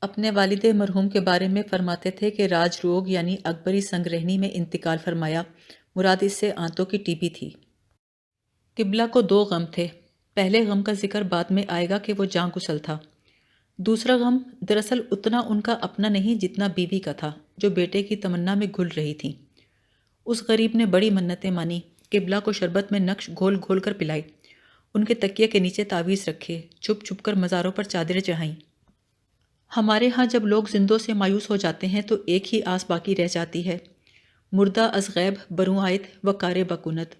اپنے والد مرحوم کے بارے میں فرماتے تھے کہ راج روگ یعنی اکبری سنگرہنی میں انتقال فرمایا، مراد اس سے آنتوں کی ٹی بی تھی۔ قبلہ کو دو غم تھے۔ پہلے غم کا ذکر بعد میں آئے گا کہ وہ جاں گسل تھا۔ دوسرا غم دراصل اتنا ان کا اپنا نہیں جتنا بیوی کا تھا، جو بیٹے کی تمنا میں گھل رہی تھی۔ اس غریب نے بڑی منتیں مانی، قبلہ کو شربت میں نقش گھول گھول کر پلائی، ان کے تکیے کے نیچے تعویذ رکھے، چھپ چھپ کر مزاروں پر چادریں چڑھائیں۔ ہمارے ہاں جب لوگ زندوں سے مایوس ہو جاتے ہیں تو ایک ہی آس باقی رہ جاتی ہے، مردہ از غیب بروں آئت و کار بکونت۔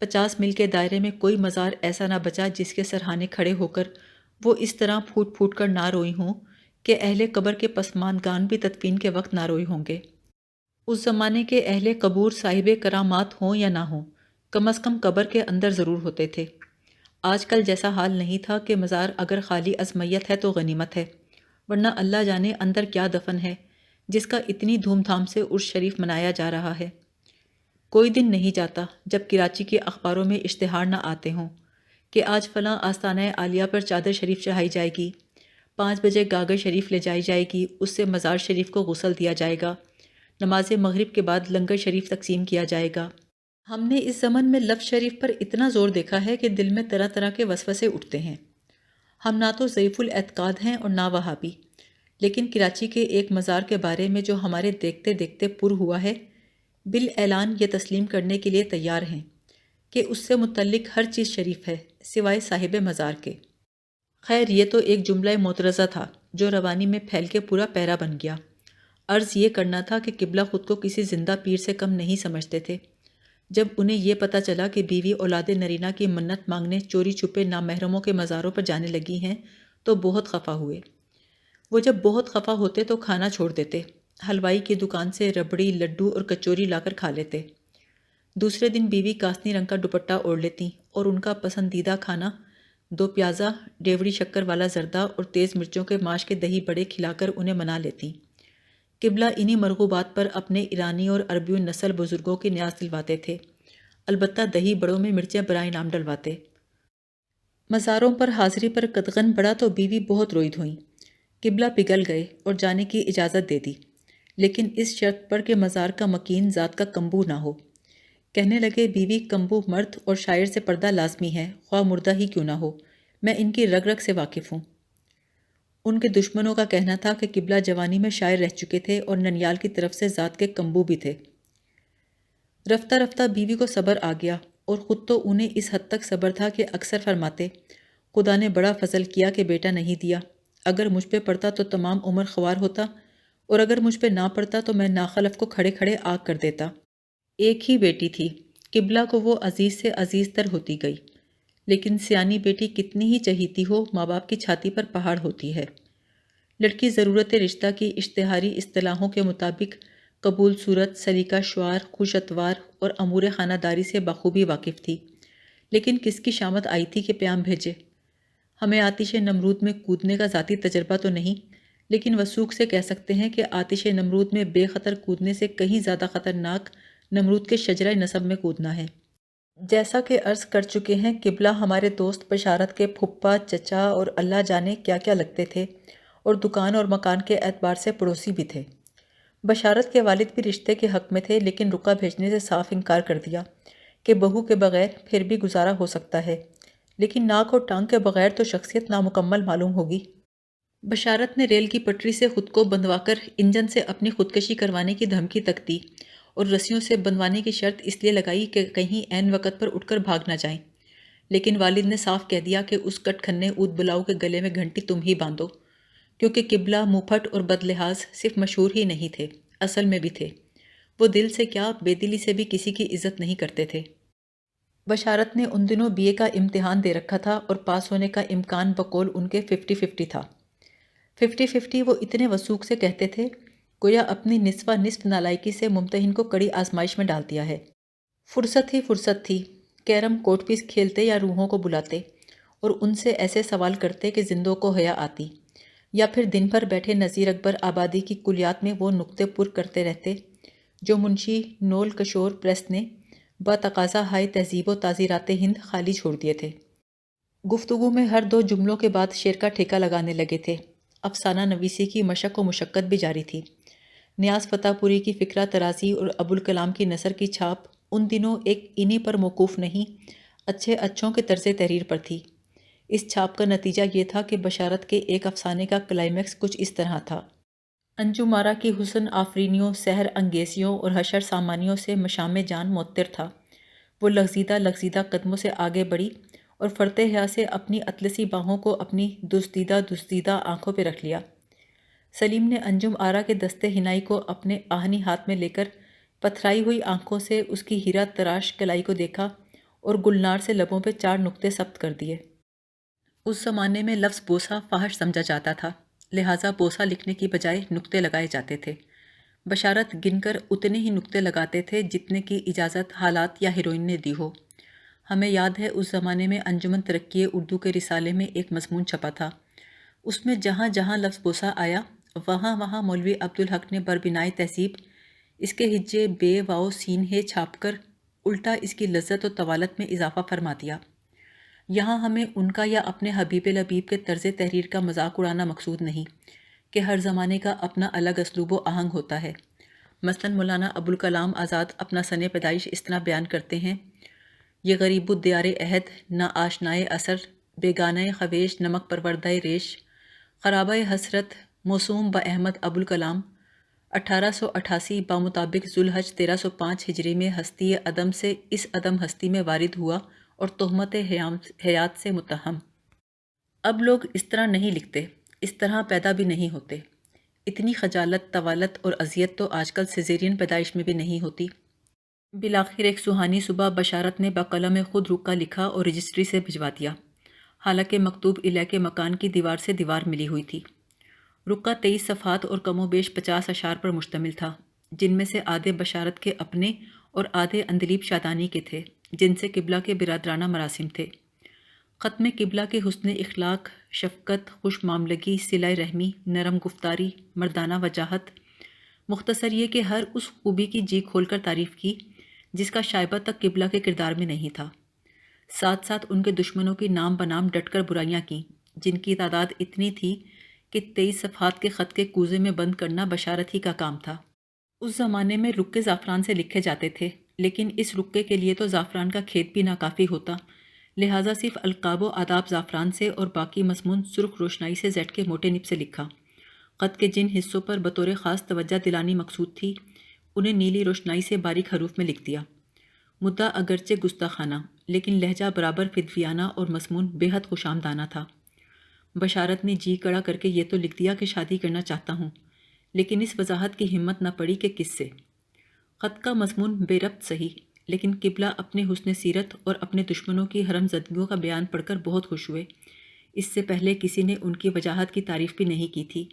50 میل کے دائرے میں کوئی مزار ایسا نہ بچا جس کے سرہانے کھڑے ہو کر وہ اس طرح پھوٹ پھوٹ کر نہ روئی ہوں کہ اہل قبر کے پسماندگان بھی تدفین کے وقت نہ روئے ہوں گے۔ اس زمانے کے اہل قبور صاحب کرامات ہوں یا نہ ہوں، کم از کم قبر کے اندر ضرور ہوتے تھے۔ آج کل جیسا حال نہیں تھا کہ مزار اگر خالی از میت ہے تو غنیمت ہے، ورنہ اللہ جانے اندر کیا دفن ہے جس کا اتنی دھوم دھام سے عرس شریف منایا جا رہا ہے۔ کوئی دن نہیں جاتا جب کراچی کے اخباروں میں اشتہار نہ آتے ہوں کہ آج فلاں آستانہ عالیہ پر چادر شریف چڑھائی جائے گی، 5 بجے گاگر شریف لے جائی جائے گی، اس سے مزار شریف کو غسل دیا جائے گا، نماز مغرب کے بعد لنگر شریف تقسیم کیا جائے گا۔ ہم نے اس زمن میں لفظ شریف پر اتنا زور دیکھا ہے کہ دل میں طرح طرح کے وسوسے اٹھتے ہیں۔ ہم نہ تو ضعیف الاعتقاد ہیں اور نہ وہابی، لیکن کراچی کے ایک مزار کے بارے میں جو ہمارے دیکھتے دیکھتے پر ہوا ہے، بالاعلان یہ تسلیم کرنے کے لیے تیار ہیں کہ اس سے متعلق ہر چیز شریف ہے سوائے صاحب مزار کے۔ خیر یہ تو ایک جملہ معترضہ تھا جو روانی میں پھیل کے پورا پیرا بن گیا۔ عرض یہ کرنا تھا کہ قبلہ خود کو کسی زندہ پیر سے کم نہیں سمجھتے تھے۔ جب انہیں یہ پتہ چلا کہ بیوی اولاد نرینہ کی منت مانگنے چوری چھپے نامحرموں کے مزاروں پر جانے لگی ہیں تو بہت خفا ہوئے۔ وہ جب بہت خفا ہوتے تو کھانا چھوڑ دیتے، حلوائی کی دکان سے ربڑی، لڈو اور کچوری لا کر کھا لیتے۔ دوسرے دن بیوی کاسنی رنگ کا دوپٹہ اوڑھ لیتی اور ان کا پسندیدہ کھانا 2 پیازا ڈیوڑی شکر والا زردہ اور تیز مرچوں کے ماش کے دہی بڑے کھلا کر انہیں منا لیتی۔ قبلہ انہی مرغوبات پر اپنے ایرانی اور عربی نسل بزرگوں کی نیاز دلواتے تھے، البتہ دہی بڑوں میں مرچیں برائے نام ڈلواتے۔ مزاروں پر حاضری پر قدغن پڑا تو بیوی بہت روئی دھوئیں۔ قبلہ پگھل گئے اور جانے کی اجازت دے دی، لیکن اس شرط پر کہ مزار کا مکین ذات کا کمبو نہ ہو۔ کہنے لگے بیوی کمبو مرد اور شاعر سے پردہ لازمی ہے، خواہ مردہ ہی کیوں نہ ہو، میں ان کی رگ رگ سے واقف ہوں۔ ان کے دشمنوں کا کہنا تھا کہ قبلہ جوانی میں شاعر رہ چکے تھے اور ننیال کی طرف سے ذات کے کمبو بھی تھے۔ رفتہ رفتہ بیوی کو صبر آ گیا اور خود تو انہیں اس حد تک صبر تھا کہ اکثر فرماتے، خدا نے بڑا فضل کیا کہ بیٹا نہیں دیا، اگر مجھ پہ پڑتا تو تمام عمر خوار ہوتا، اور اگر مجھ پہ نہ پڑتا تو میں ناخلف کو کھڑے کھڑے آگ کر دیتا۔ ایک ہی بیٹی تھی، قبلہ کو وہ عزیز سے عزیز تر ہوتی گئی، لیکن سیانی بیٹی کتنی ہی چہیتی ہو ماں باپ کی چھاتی پر پہاڑ ہوتی ہے۔ لڑکی ضرورت رشتہ کی اشتہاری اصطلاحوں کے مطابق قبول صورت، سلیقہ شعار، خوش اتوار اور امور خانہ داری سے بخوبی واقف تھی، لیکن کس کی شامت آئی تھی کہ پیام بھیجے؟ ہمیں آتش نمرود میں کودنے کا ذاتی تجربہ تو نہیں، لیکن وثوق سے کہہ سکتے ہیں کہ آتش نمرود میں بے خطر کودنے سے کہیں زیادہ خطرناک نمرود کے شجرہ نسب میں کودنا ہے۔ جیسا کہ عرض کر چکے ہیں، قبلہ ہمارے دوست بشارت کے پھپھا، چچا اور اللہ جانے کیا کیا لگتے تھے، اور دکان اور مکان کے اعتبار سے پڑوسی بھی تھے۔ بشارت کے والد بھی رشتے کے حق میں تھے، لیکن رقعہ بھیجنے سے صاف انکار کر دیا کہ بہو کے بغیر پھر بھی گزارا ہو سکتا ہے، لیکن ناک اور ٹانگ کے بغیر تو شخصیت نامکمل معلوم ہوگی۔ بشارت نے ریل کی پٹری سے خود کو بندھوا کر انجن سے اپنی خودکشی کروانے کی دھمکی تک دی، اور رسیوں سے بندھوانے کی شرط اس لیے لگائی کہ کہیں عین وقت پر اٹھ کر بھاگ نہ جائیں، لیکن والد نے صاف کہہ دیا کہ اس کٹ کھنے اود بلاؤ کے گلے میں گھنٹی تم ہی باندھو، کیونکہ قبلہ منہ پھٹ اور بد لحاظ صرف مشہور ہی نہیں تھے، اصل میں بھی تھے۔ وہ دل سے کیا بے دلی سے بھی کسی کی عزت نہیں کرتے تھے۔ بشارت نے ان دنوں بی اے کا امتحان دے رکھا تھا اور پاس ہونے کا امکان بقول ان کے 50-50 تھا۔ 50-50 وہ اتنے وثوق سے کہتے تھے گویا اپنی نصف نصف نالائکی سے ممتحن کو کڑی آزمائش میں ڈال دیا ہے۔ فرصت ہی فرصت تھی، کیرم کوٹ پیس کھیلتے یا روحوں کو بلاتے اور ان سے ایسے سوال کرتے کہ زندوں کو حیا آتی، یا پھر دن بھر بیٹھے نذیر اکبر آبادی کی کلیات میں وہ نکتے پر کرتے رہتے جو منشی نول کشور پریس نے بتقاضا ہائے تہذیب و تعزیرات ہند خالی چھوڑ دیے تھے۔ گفتگو میں ہر 2 جملوں کے بعد شعر کا ٹھیکہ لگانے لگے تھے، افسانہ نویسی کی مشق و مشقت بھی جاری تھی۔ نیاز فتح پوری کی فکرہ ترازی اور ابوالکلام کی نثر کی چھاپ ان دنوں ایک انہی پر موقوف نہیں، اچھے اچھوں کے طرز تحریر پر تھی۔ اس چھاپ کا نتیجہ یہ تھا کہ بشارت کے ایک افسانے کا کلائمیکس کچھ اس طرح تھا: انجم آرا کی حسن آفرینیوں، سحر انگیزیوں اور حشر سامانیوں سے مشام جان معطر تھا۔ وہ لغزیدہ لغزیدہ قدموں سے آگے بڑھی اور فرط حیا سے اپنی اطلسی باہوں کو اپنی دزدیدہ آنکھوں پہ رکھ لیا۔ سلیم نے انجم آرا کے دستے حنائی کو اپنے آہنی ہاتھ میں لے کر پتھرائی ہوئی آنکھوں سے اس کی ہیرا تراش کلائی کو دیکھا اور گلنار سے لبوں پہ 4 نقطے ثبت کر دیے۔ اس زمانے میں لفظ بوسہ فحش سمجھا جاتا تھا، لہٰذا بوسہ لکھنے کی بجائے نقطے لگائے جاتے تھے۔ بشارت گن کر اتنے ہی نقطے لگاتے تھے جتنے کی اجازت حالات یا ہیروئن نے دی ہو۔ ہمیں یاد ہے اس زمانے میں انجمن ترقی اردو کے رسالے میں ایک مضمون چھپا تھا۔ اس میں جہاں جہاں لفظ بوسہ آیا وہاں وہاں مولوی عبدالحق نے بربنائے تہذیب اس کے ہجے بے واؤ سین ہے چھاپ کر الٹا اس کی لذت و طوالت میں اضافہ فرما دیا۔ یہاں ہمیں ان کا یا اپنے حبیب لبیب کے طرز تحریر کا مذاق اڑانا مقصود نہیں کہ ہر زمانے کا اپنا الگ اسلوب و آہنگ ہوتا ہے۔ مثلاً مولانا ابوالکلام آزاد اپنا سن پیدائش اس طرح بیان کرتے ہیں: یہ غریب الدیار عہد، نہ آشنائے اثر، بیگانہ خویش، نمک پروردہ ریش، خرابہ حسرت، موسوم باحمد ابوالکلام، 1888 بمطابق ذوالحج 1305 ہجری میں ہستی عدم سے اس عدم ہستی میں وارد ہوا اور تہمت حیات سے متہم۔ اب لوگ اس طرح نہیں لکھتے، اس طرح پیدا بھی نہیں ہوتے۔ اتنی خجالت، طوالت اور اذیت تو آج کل سیزیرین پیدائش میں بھی نہیں ہوتی۔ بالآخر ایک سہانی صبح بشارت نے بقلم خود رکا لکھا اور رجسٹری سے بھجوا دیا، حالانکہ مکتوب الیہ کے مکان کی دیوار سے دیوار ملی ہوئی تھی۔ رکا 23 صفحات اور کم و بیش 50 اشعار پر مشتمل تھا، جن میں سے آدھے بشارت کے اپنے اور آدھے اندلیب شادانی کے تھے، جن سے قبلہ کے برادرانہ مراسم تھے۔ ختم قبلہ کے حسن اخلاق، شفقت، خوش معاملگی، صلہ رحمی، نرم گفتاری، مردانہ وجاہت، مختصر یہ کہ ہر اس خوبی کی جی کھول کر تعریف کی جس کا شائبہ تک قبلہ کے کردار میں نہیں تھا۔ ساتھ ساتھ ان کے دشمنوں کی نام بنام ڈٹ کر برائیاں کیں، جن کی تعداد اتنی تھی کہ 23 صفحات کے خط کے کوزے میں بند کرنا بشارت ہی کا کام تھا۔ اس زمانے میں رکے زعفران سے لکھے جاتے تھے، لیکن اس رکے کے لیے تو زعفران کا کھیت بھی ناکافی ہوتا، لہٰذا صرف القاب و آداب زعفران سے اور باقی مضمون سرخ روشنائی سے زیٹ کے موٹے نب سے لکھا۔ خط کے جن حصوں پر بطور خاص توجہ دلانی مقصود تھی انہیں نیلی روشنائی سے باریک حروف میں لکھ دیا۔ مدعا اگرچہ گستاخانہ لیکن لہجہ برابر فدویانہ اور مضمون بے حد خوش آمدانہ تھا۔ بشارت نے جی کڑا کر کے یہ تو لکھ دیا کہ شادی کرنا چاہتا ہوں، لیکن اس وضاحت کی ہمت نہ پڑی کہ کس سے۔ خط کا مضمون بے ربط صحیح، لیکن قبلہ اپنے حسن سیرت اور اپنے دشمنوں کی حرم زدگیوں کا بیان پڑھ کر بہت خوش ہوئے۔ اس سے پہلے کسی نے ان کی وجاہت کی تعریف بھی نہیں کی تھی۔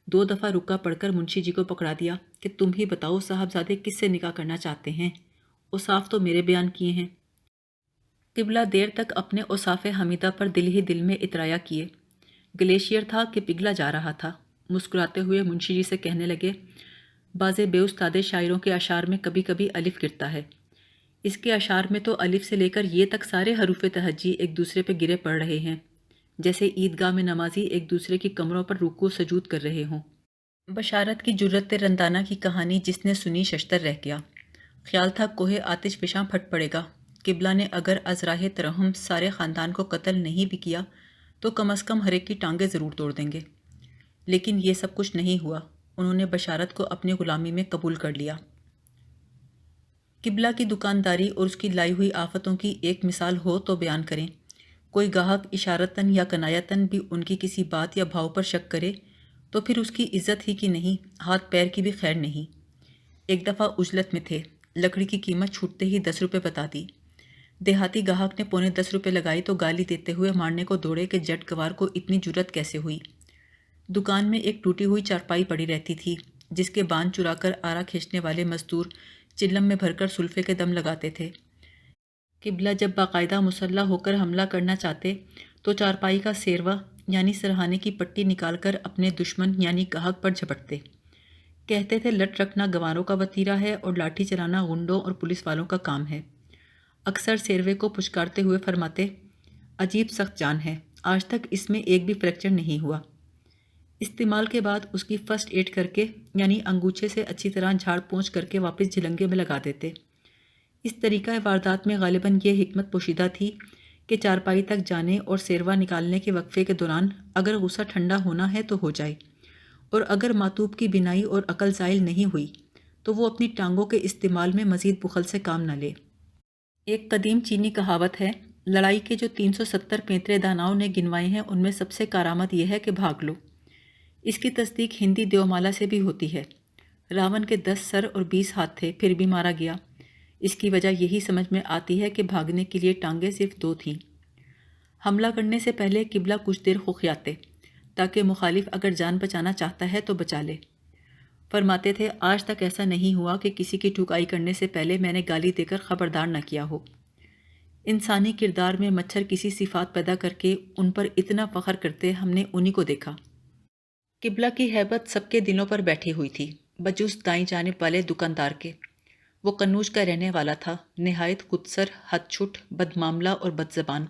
2 دفعہ رکا پڑھ کر منشی جی کو پکڑا دیا کہ تم ہی بتاؤ صاحبزادے کس سے نکاح کرنا چاہتے ہیں، اوصاف تو میرے بیان کیے ہیں۔ قبلہ دیر تک اپنے اوصاف حمیدہ پر دل ہی دل میں اترایا کیے۔ گلیشیئر تھا کہ پگھلا جا رہا تھا۔ مسکراتے ہوئے منشی جی سے کہنے لگے: بعض بے استاد شاعروں کے اشعار میں کبھی کبھی الف گرتا ہے، اس کے اشعار میں تو الف سے لے کر یہ تک سارے حروف تہجی ایک دوسرے پہ گرے پڑ رہے ہیں، جیسے عیدگاہ میں نمازی ایک دوسرے کی کمروں پر رکوع سجود کر رہے ہوں۔ بشارت کی جرت رندانہ کی کہانی جس نے سنی ششتر رہ گیا۔ خیال تھا کوہ آتش فشاں پھٹ پڑے گا۔ قبلہ نے اگر از راہ ترحم سارے خاندان کو قتل نہیں بھی کیا تو کم از کم ہر ایک کی ٹانگیں ضرور توڑ دیں گے، لیکن یہ سب کچھ نہیں ہوا۔ انہوں نے بشارت کو اپنی غلامی میں قبول کر لیا۔ قبلہ کی دکانداری اور اس کی لائی ہوئی آفتوں کی ایک مثال ہو تو بیان کریں۔ کوئی گاہک اشارتاً یا کنایتاً بھی ان کی کسی بات یا بھاؤ پر شک کرے تو پھر اس کی عزت ہی کی نہیں، ہاتھ پیر کی بھی خیر نہیں۔ ایک دفعہ عجلت میں تھے، لکڑی کی قیمت چھوٹتے ہی 10 روپے بتا دی۔ دیہاتی گاہک نے پونے 10 روپے لگائی تو گالی دیتے ہوئے مارنے کو دوڑے کہ جٹ گوار کو اتنی جرت کیسے ہوئی۔ دکان میں ایک ٹوٹی ہوئی چارپائی پڑی رہتی تھی جس کے بان چرا کر آرا کھینچنے والے مزدور چلم میں بھر کر سلفے کے دم لگاتے تھے۔ قبلہ جب باقاعدہ مسلح ہو کر حملہ کرنا چاہتے تو چارپائی کا سیروا یعنی سرہانے کی پٹی نکال کر اپنے دشمن یعنی گاہک پر جھپٹتے۔ کہتے تھے لٹ رکھنا گنواروں کا وتیرہ ہے اور لاٹھی چلانا غنڈوں اور پولیس والوں کا کام ہے۔ اکثر سیروے کو پچکارتے ہوئے فرماتے: عجیب سخت جان ہے، آج تک اس میں ایک بھی فریکچر نہیں ہوا۔ استعمال کے بعد اس کی فرسٹ ایڈ کر کے یعنی انگوچھے سے اچھی طرح جھاڑ پونچھ کر کے واپس جھلنگے میں لگا دیتے۔ اس طریقہ واردات میں غالباً یہ حکمت پوشیدہ تھی کہ چارپائی تک جانے اور سیروا نکالنے کے وقفے کے دوران اگر غصہ ٹھنڈا ہونا ہے تو ہو جائے، اور اگر ماتوب کی بینائی اور عقل زائل نہیں ہوئی تو وہ اپنی ٹانگوں کے استعمال میں مزید بخل سے کام نہ لے۔ ایک قدیم چینی کہاوت ہے، لڑائی کے جو 370 پینترے داناؤں نے گنوائے ہیں ان میں سب سے کارآمد یہ ہے کہ بھاگ لو۔ اس کی تصدیق ہندی دیومالا سے بھی ہوتی ہے۔ راون کے 10 سر اور 20 ہاتھ تھے پھر بھی مارا گیا۔ اس کی وجہ یہی سمجھ میں آتی ہے کہ بھاگنے کے لیے ٹانگیں صرف 2 تھیں۔ حملہ کرنے سے پہلے قبلہ کچھ دیر خخیاتے تاکہ مخالف اگر جان بچانا چاہتا ہے تو بچا لے۔ فرماتے تھے، آج تک ایسا نہیں ہوا کہ کسی کی ٹھکائی کرنے سے پہلے میں نے گالی دے کر خبردار نہ کیا ہو۔ انسانی کردار میں مچھر کسی صفات پیدا کر کے ان پر اتنا فخر کرتے ہم نے انہی کو دیکھا۔ قبلہ کی ہیبت سب کے دلوں پر بیٹھی ہوئی تھی بجز دائیں جانب والے دکاندار کے۔ وہ قنوج کا رہنے والا تھا، نہایت خودسر، ہت چھٹ، بدمعاملہ اور بد زبان۔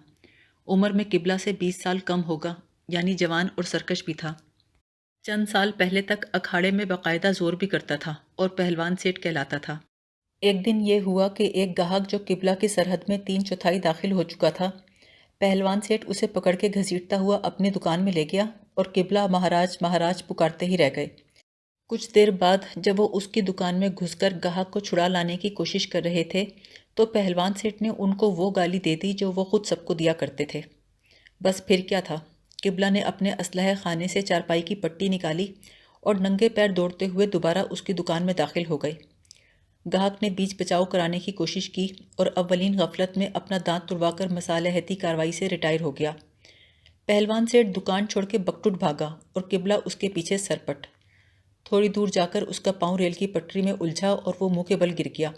عمر میں قبلہ سے 20 سال کم ہوگا، یعنی جوان اور سرکش بھی تھا۔ چند سال پہلے تک اکھاڑے میں باقاعدہ زور بھی کرتا تھا اور پہلوان سیٹ کہلاتا تھا۔ ایک دن یہ ہوا کہ ایک گاہک جو قبلہ کی سرحد میں 3/4 داخل ہو چکا تھا، پہلوان سیٹ اسے پکڑ کے گھسیٹتا ہوا اپنی دکان میں لے گیا اور قبلہ مہاراج مہاراج پکارتے ہی رہ گئے۔ کچھ دیر بعد جب وہ اس کی دکان میں گھس کر گاہک کو چھڑا لانے کی کوشش کر رہے تھے تو پہلوان سیٹ نے ان کو وہ گالی دے دی جو وہ خود سب کو دیا کرتے تھے۔ بس پھر کیا تھا، قبلہ نے اپنے اسلحہ خانے سے چارپائی کی پٹی نکالی اور ننگے پیر دوڑتے ہوئے دوبارہ اس کی دکان میں داخل ہو گئے۔ گاہک نے بیچ بچاؤ کرانے کی کوشش کی اور اولین غفلت میں اپنا دانت توڑوا کر مصالحتی کارروائی سے ریٹائر ہو گیا۔ پہلوان سیٹ دکان چھوڑ کے بکٹوٹ بھاگا اور قبلہ اس کے پیچھے سرپٹ۔ تھوڑی دور جا کر اس کا پاؤں ریل کی پٹری میں الجھا اور وہ منہ کے بل گر گیا۔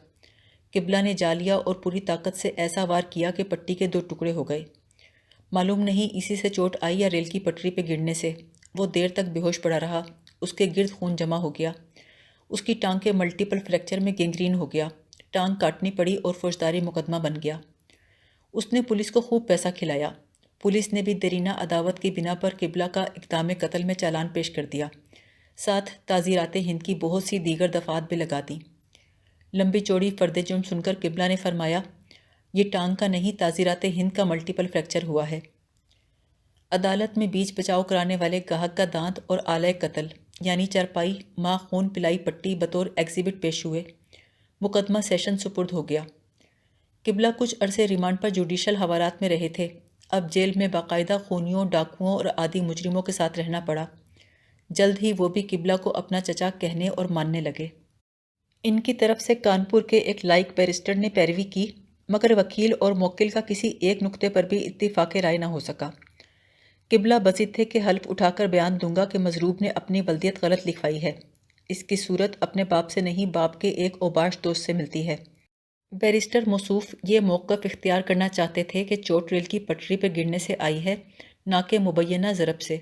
قبلہ نے جا لیا اور پوری طاقت سے ایسا وار کیا کہ پٹی کے 2 ٹکڑے ہو گئے۔ معلوم نہیں اسی سے چوٹ آئی یا ریل کی پٹری پہ گرنے سے، وہ دیر تک بے ہوش پڑا رہا۔ اس کے گرد خون جمع ہو گیا۔ اس کی ٹانگ کے ملٹیپل فریکچر میں گینگرین ہو گیا، ٹانگ کاٹنی پڑی اور فوجداری مقدمہ بن گیا۔ اس نے پولیس کو خوب پیسہ کھلایا۔ پولیس نے بھی دیرینہ عداوت کی بنا پر قبلہ کا اقدام قتل میں چالان پیش کر دیا، ساتھ تعزیرات ہند کی بہت سی دیگر دفعات بھی لگا دیں۔ لمبی چوڑی فرد جرم سن کر قبلہ نے فرمایا، یہ ٹانگ کا نہیں تعزیرات ہند کا ملٹیپل فریکچر ہوا ہے۔ عدالت میں بیچ بچاؤ کرانے والے گاہک کا دانت اور آلۂ قتل یعنی چارپائی ماں خون پلائی پٹی بطور ایگزیبٹ پیش ہوئے۔ مقدمہ سیشن سپرد ہو گیا۔ قبلہ کچھ عرصے ریمانڈ پر جوڈیشل حوالات میں رہے تھے، اب جیل میں باقاعدہ خونیوں، ڈاکوؤں اور عادی مجرموں کے ساتھ رہنا پڑا۔ جلد ہی وہ بھی قبلہ کو اپنا چچا کہنے اور ماننے لگے۔ ان کی طرف سے کانپور کے ایک لائق بیرسٹر نے پیروی کی، مگر وکیل اور موکل کا کسی ایک نقطے پر بھی اتفاق رائے نہ ہو سکا۔ قبلہ بضد تھے کہ حلف اٹھا کر بیان دوں گا کہ مضروب نے اپنی ولدیت غلط لکھوائی ہے۔ اس کی صورت اپنے باپ سے نہیں، باپ کے ایک اوباش دوست سے ملتی ہے۔ بیرسٹر موصوف یہ موقف اختیار کرنا چاہتے تھے کہ چوٹ ریل کی پٹری پہ گرنے سے آئی ہے، نہ کہ مبینہ ضرب سے۔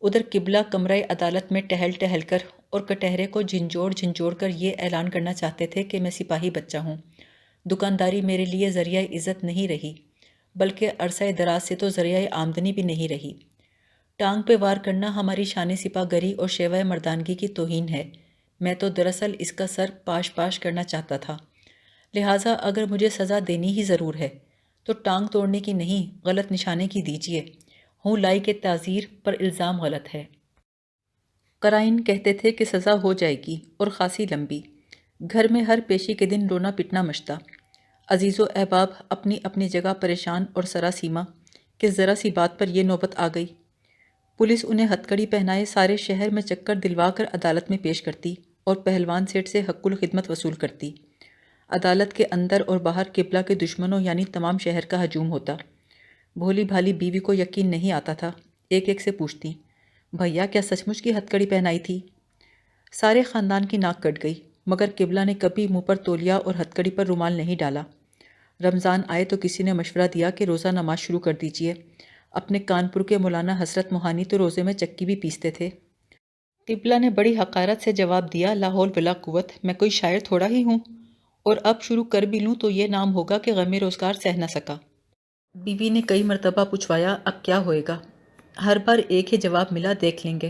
ادھر قبلہ کمرہ عدالت میں ٹہل ٹہل کر اور کٹہرے کو جھنجھوڑ کر یہ اعلان کرنا چاہتے تھے کہ میں سپاہی بچہ ہوں، دکانداری میرے لیے ذریعہ عزت نہیں رہی، بلکہ عرصہ دراز سے تو ذریعہ آمدنی بھی نہیں رہی۔ ٹانگ پہ وار کرنا ہماری شان سپاہ گری اور شیوہ مردانگی کی توہین ہے۔ میں تو دراصل اس کا سر پاش پاش کرنا چاہتا تھا، لہٰذا اگر مجھے سزا دینی ہی ضرور ہے تو ٹانگ توڑنے کی نہیں، غلط نشانے کی دیجیے۔ ہوں لائی کے تعزیر پر الزام غلط ہے۔ قرائن کہتے تھے کہ سزا ہو جائے گی اور خاصی لمبی۔ گھر میں ہر پیشی کے دن رونا پٹنا مچتا۔ عزیز و احباب اپنی اپنی جگہ پریشان اور سراسیمہ کہ ذرا سی بات پر یہ نوبت آ گئی۔ پولیس انہیں ہتکڑی پہنائے سارے شہر میں چکر دلوا کر عدالت میں پیش کرتی اور پہلوان سیٹ سے حق الخدمت وصول کرتی۔ عدالت کے اندر اور باہر قبلہ کے دشمنوں یعنی تمام شہر کا ہجوم ہوتا۔ بھولی بھالی بیوی کو یقین نہیں آتا تھا، ایک ایک سے پوچھتی، بھیا کیا سچ مچ کی ہتکڑی پہنائی تھی؟ سارے خاندان کی ناک کٹ گئی، مگر قبلہ نے کبھی منہ پر تولیہ اور ہتکڑی پر رومال نہیں ڈالا۔ رمضان آئے تو کسی نے مشورہ دیا کہ روزہ نماز شروع کر دیجیے۔ اپنے کانپور کے مولانا حسرت موہانی تو روزے میں چکی بھی پیستے تھے۔ قبلہ نے بڑی حقارت سے جواب دیا، لا حول ولا قوت، میں کوئی شاعر تھوڑا ہی ہوں، اور اب شروع کر بھی لوں تو یہ نام ہوگا کہ غم روزگار سہ نہ سکا۔ بیوی نے کئی مرتبہ پوچھوایا، اب کیا ہوئے گا؟ ہر بار ایک ہی جواب ملا، دیکھ لیں گے۔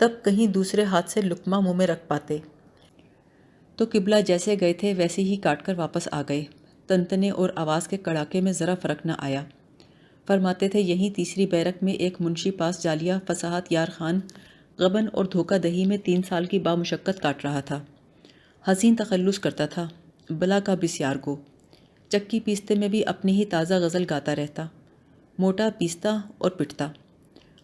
تب کہیں دوسرے ہاتھ سے لقمہ منہ میں رکھ پاتے تو قبلہ جیسے گئے تھے ویسے ہی کاٹ کر واپس آ گئے۔ تنتنے اور آواز کے کڑاکے میں ذرا فرق نہ آیا۔ فرماتے تھے یہیں تیسری بیرک میں ایک منشی پاس جالیہ فصاحت یار خان غبن اور دھوکہ دہی میں 3 سال کی بامشقت کاٹ رہا تھا۔ حسین تخلص کرتا تھا، بلا کا بسیار گو۔ چکی پیستے میں بھی اپنی ہی تازہ غزل گاتا رہتا، موٹا پیستا اور پٹتا۔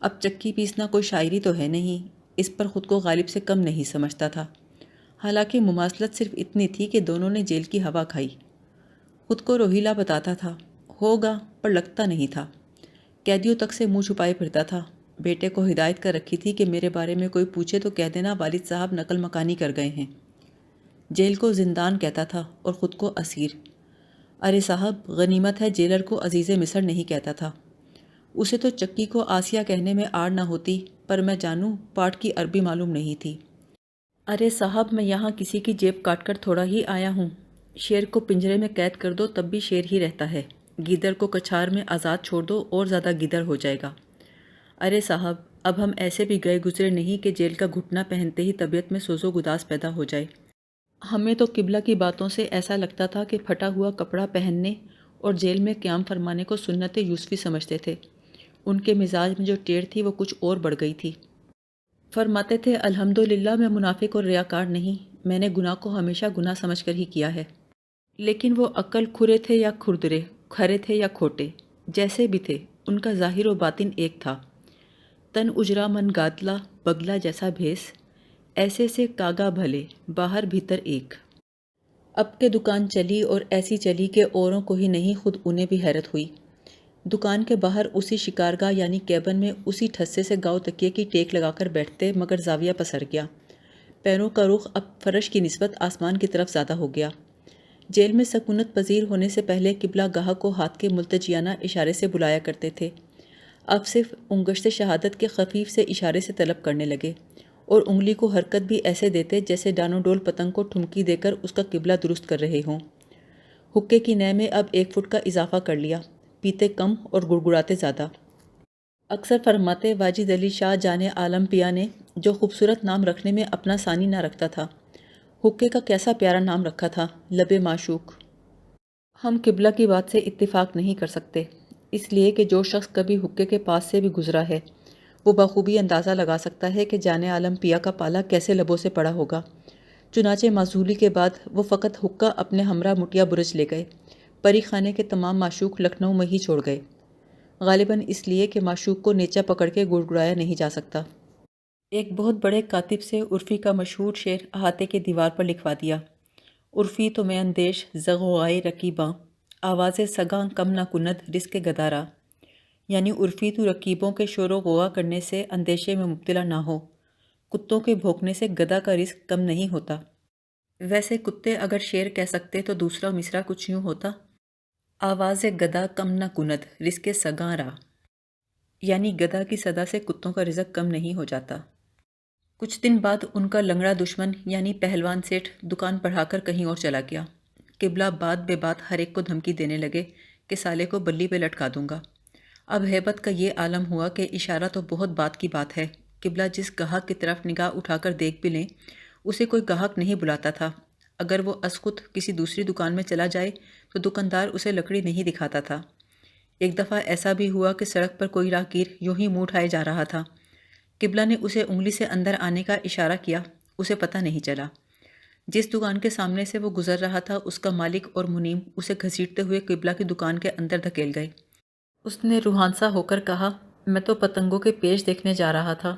اب چکی پیسنا کوئی شاعری تو ہے نہیں، اس پر خود کو غالب سے کم نہیں سمجھتا تھا۔ حالانکہ مماثلت صرف اتنی تھی کہ دونوں نے جیل کی ہوا کھائی۔ خود کو روہیلا بتاتا تھا، ہوگا پر لگتا نہیں تھا۔ قیدیوں تک سے منہ چھپائے پھرتا تھا۔ بیٹے کو ہدایت کر رکھی تھی کہ میرے بارے میں کوئی پوچھے تو کہہ دینا والد صاحب نقل مکانی کر گئے ہیں۔ جیل کو زندان کہتا تھا اور خود کو اسیر۔ ارے صاحب غنیمت ہے جیلر کو عزیز مصر نہیں کہتا تھا۔ اسے تو چکی کو آسیہ کہنے میں آڑ نہ ہوتی، پر میں جانوں پاٹ کی عربی معلوم نہیں تھی۔ ارے صاحب میں یہاں کسی کی جیب کاٹ کر تھوڑا ہی آیا ہوں۔ شیر کو پنجرے میں قید کر دو تب بھی شیر ہی رہتا ہے، گیدڑ کو کچھار میں آزاد چھوڑ دو اور زیادہ گیدڑ ہو جائے گا۔ ارے صاحب اب ہم ایسے بھی گئے گزرے نہیں کہ جیل کا گھٹنا پہنتے ہی طبیعت میں سوز و گداز پیدا ہو جائے۔ ہمیں تو قبلہ کی باتوں سے ایسا لگتا تھا کہ پھٹا ہوا کپڑا پہننے اور جیل میں قیام فرمانے کو سنت یوسفی سمجھتے تھے۔ ان کے مزاج میں جو ٹیڑھ تھی وہ کچھ اور بڑھ گئی تھی۔ فرماتے تھے الحمدللہ میں منافق اور ریاکار نہیں، میں نے گناہ کو ہمیشہ گناہ سمجھ کر ہی کیا ہے۔ لیکن وہ عقل کھرے تھے یا کھردرے، کھرے تھے یا کھوٹے، جیسے بھی تھے ان کا ظاہر و باطن ایک تھا۔ تن اجرا من گادلا بگلا جیسا بھیس، ایسے سے کاگا بھلے باہر بھیتر ایک۔ اب کے دکان چلی اور ایسی چلی کہ اوروں کو ہی نہیں خود انہیں بھی حیرت ہوئی۔ دکان کے باہر اسی شکارگاہ یعنی کیبن میں اسی ٹھسے سے گاؤ تکیے کی ٹیک لگا کر بیٹھتے مگر زاویہ پسر گیا۔ پیروں کا رخ اب فرش کی نسبت آسمان کی طرف زیادہ ہو گیا۔ جیل میں سکونت پذیر ہونے سے پہلے قبلہ گاہک کو ہاتھ کے ملتجیانہ اشارے سے بلایا کرتے تھے، اب صرف انگشت شہادت کے خفیف سے اشارے سے طلب کرنے لگے، اور انگلی کو حرکت بھی ایسے دیتے جیسے ڈانو ڈول پتنگ کو ٹھمکی دے کر اس کا قبلہ درست کر رہے ہوں۔ حقے کی نے میں اب 1 فٹ کا اضافہ کر لیا، پیتے کم اور گڑگڑاتے زیادہ۔ اکثر فرماتے واجد علی شاہ جان عالم پیا نے جو خوبصورت نام رکھنے میں اپنا ثانی نہ رکھتا تھا، حقے کا کیسا پیارا نام رکھا تھا، لب معشوق۔ ہم قبلہ کی بات سے اتفاق نہیں کر سکتے، اس لیے کہ جو شخص کبھی حقے کے پاس سے بھی گزرا ہے وہ بخوبی اندازہ لگا سکتا ہے کہ جان عالم پیا کا پالا کیسے لبوں سے پڑا ہوگا۔ چنانچہ معزولی کے بعد وہ فقط حقہ اپنے ہمراہ مٹیا برج لے گئے، پری خانے کے تمام معشوق لکھنؤ میں ہی چھوڑ گئے، غالباً اس لیے کہ معشوق کو نیچا پکڑ کے گڑگڑایا نہیں جا سکتا۔ ایک بہت بڑے کاتب سے عرفی کا مشہور شعر احاطے کی دیوار پر لکھوا دیا، عرفی تو میں اندیش زغوغائے رکیباں، آواز سگاں کم نہ کند رزق گدارا، یعنی عرفی تو رکیبوں کے شور و غوغا کرنے سے اندیشے میں مبتلا نہ ہو، کتوں کے بھونکنے سے گدا کا رزق کم نہیں ہوتا۔ ویسے کتے اگر شعر کہہ سکتے تو دوسرا مصرع کچھ یوں ہوتا، آواز گدا کم نہ کند رزق سگاں را، یعنی گدا کی صدا سے کتوں کا رزق کم نہیں ہو جاتا۔ کچھ دن بعد ان کا لنگڑا دشمن یعنی پہلوان سیٹھ دکان بڑھا کر کہیں اور چلا گیا۔ قبلہ بات بے بات ہر ایک کو دھمکی دینے لگے کہ سالے کو بلی پہ لٹکا دوں گا۔ اب ہیبت کا یہ عالم ہوا کہ اشارہ تو بہت بات کی بات ہے، قبلہ جس گاہک کی طرف نگاہ اٹھا کر دیکھ بھی لیں اسے کوئی گاہک نہیں بلاتا تھا۔ اگر وہ ازخود کسی دوسری دکان میں چلا جائے تو دکاندار اسے لکڑی نہیں دکھاتا تھا۔ ایک دفعہ ایسا بھی ہوا کہ سڑک پر کوئی راہگیر یوں ہی منہ اٹھائے جا رہا تھا، قبلہ نے اسے انگلی سے اندر آنے کا اشارہ کیا، اسے پتہ نہیں چلا۔ جس دکان کے سامنے سے وہ گزر رہا تھا اس کا مالک اور منیم اسے گھسیٹتے ہوئے قبلہ کی دکان کے اندر دھکیل گئے۔ اس نے روحانسا ہو کر کہا، میں تو پتنگوں کے پیش دیکھنے جا رہا تھا،